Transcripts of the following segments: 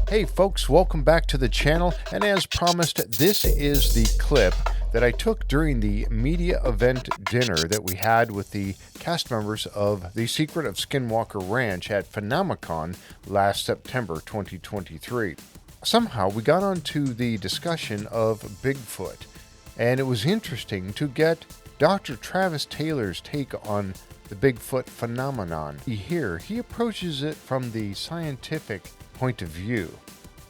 Hey folks, welcome back to the channel, and as promised, this is the clip that I took during the media event dinner that we had with the cast members of The Secret of Skinwalker Ranch at PhenomeCon last September 2023. Somehow we got onto the discussion of Bigfoot, and it was interesting to get Dr. Travis Taylor's take on the Bigfoot phenomenon. Here, he approaches it from the scientific point of view.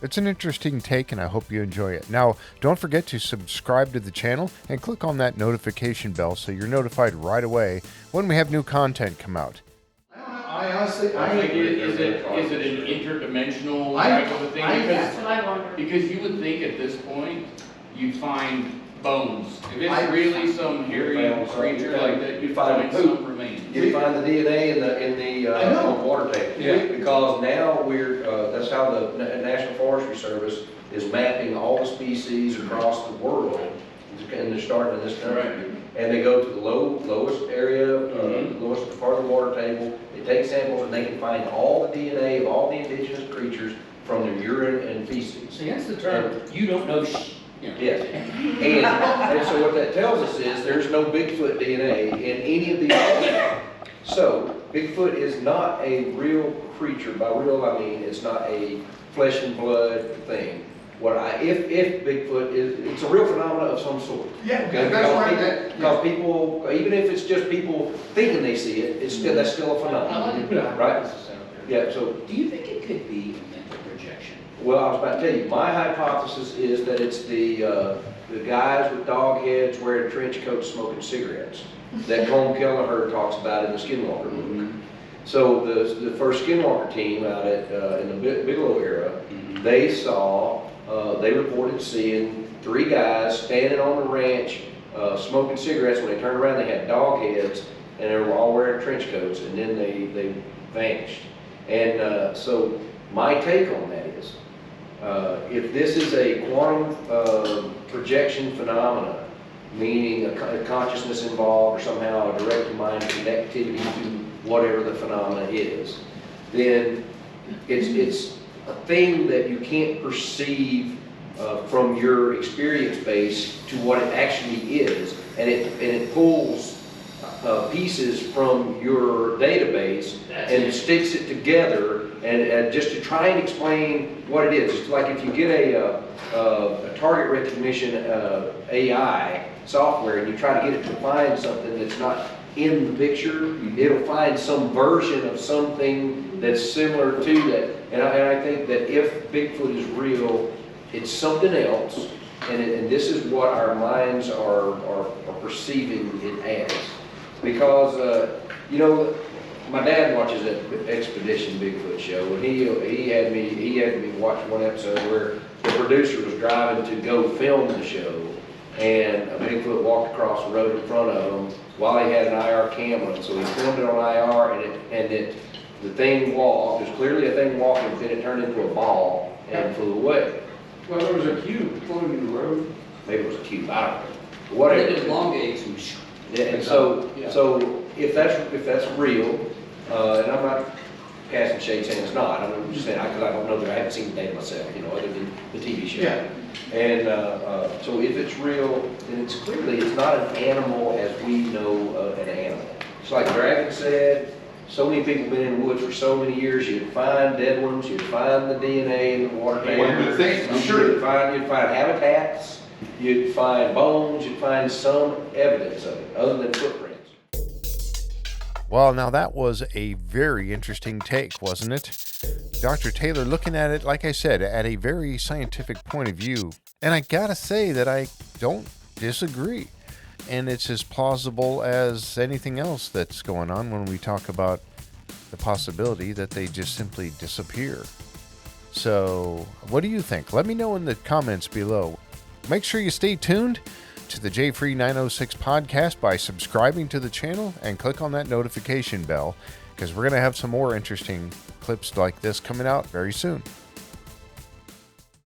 It's an interesting take, and I hope you enjoy it. Now, don't forget to subscribe to the channel and click on that notification bell so you're notified right away when we have new content come out. I honestly, Is it an interdimensional type of a thing? That's what I wonder. Because you would think at this point, you'd find bones. If it's I- really some hairy creature like that, you'd find some remains. You find the DNA in the I know. water table. Yeah. Because now that's how the National Forestry Service is mapping all the species across the world, and they're starting in this country. Right. And they go to the lowest area, lowest part of the water table. They take samples and they can find all the DNA of all the indigenous creatures from their urine and feces. See, that's the term, you don't know Yes, and so what that tells us is there's no Bigfoot DNA in any of these. So Bigfoot is not a real creature. By real, I mean it's not a flesh and blood thing. If Bigfoot is, it's a real phenomenon of some sort. yeah, Okay, that's why because people, even if it's just people thinking they see it, that's still a phenomenon, right? Yeah. So, Do you think it could be a mental projection? well, I was about to tell you, my hypothesis is that it's the guys with dog heads wearing trench coats smoking cigarettes that Colm Kelleher talks about in the Skinwalker book. So the first Skinwalker team out in the Bigelow era, they reported seeing three guys standing on the ranch smoking cigarettes. When they turned around, they had dog heads, and they were all wearing trench coats, and then they vanished. And so my take on that is, if this is a quantum projection phenomena, meaning a consciousness involved or somehow a direct mind connectivity to whatever the phenomena is, then it's a thing that you can't perceive from your experience base to what it actually is, and it pulls pieces from your database and sticks it together, and just to try and explain what it is. It's like if you get a target recognition AI software and you try to get it to find something that's not in the picture, it'll find some version of something that's similar to that. And I think that if Bigfoot is real, it's something else, and this is what our minds are perceiving it as. Because, my dad watches that Expedition Bigfoot show, and he had me watch one episode where the producer was driving to go film the show, and a Bigfoot walked across the road in front of him while he had an IR camera. So he filmed it on IR, and the thing walked. It was clearly a thing walking, but then it turned into a ball and flew away. well, there was a cube floating in the road. Maybe it was a cube, I don't know. But Whatever. it elongates and Yeah, and so if that's real, and I'm not casting shade saying it's not, I'm just saying, because I don't know that, I haven't seen the data myself, other than the TV show. Yeah. And so if it's real, then it's not an animal as we know an animal. It's like Dragon said, so many people have been in the woods for so many years, you'd find dead ones, you'd find the DNA in the water table. One would think, I'm sure. You'd find habitats, you'd find bones, you'd find some evidence of it, other than footprints. Well, now that was a very interesting take, wasn't it? Dr. Taylor looking at it, like I said, at a very scientific point of view. And I gotta say that I don't disagree. And it's as plausible as anything else that's going on when we talk about the possibility that they just simply disappear. So, what do you think? Let me know in the comments below. Make sure you stay tuned to the J-Free 906 podcast by subscribing to the channel and click on that notification bell, because we're going to have some more interesting clips like this coming out very soon.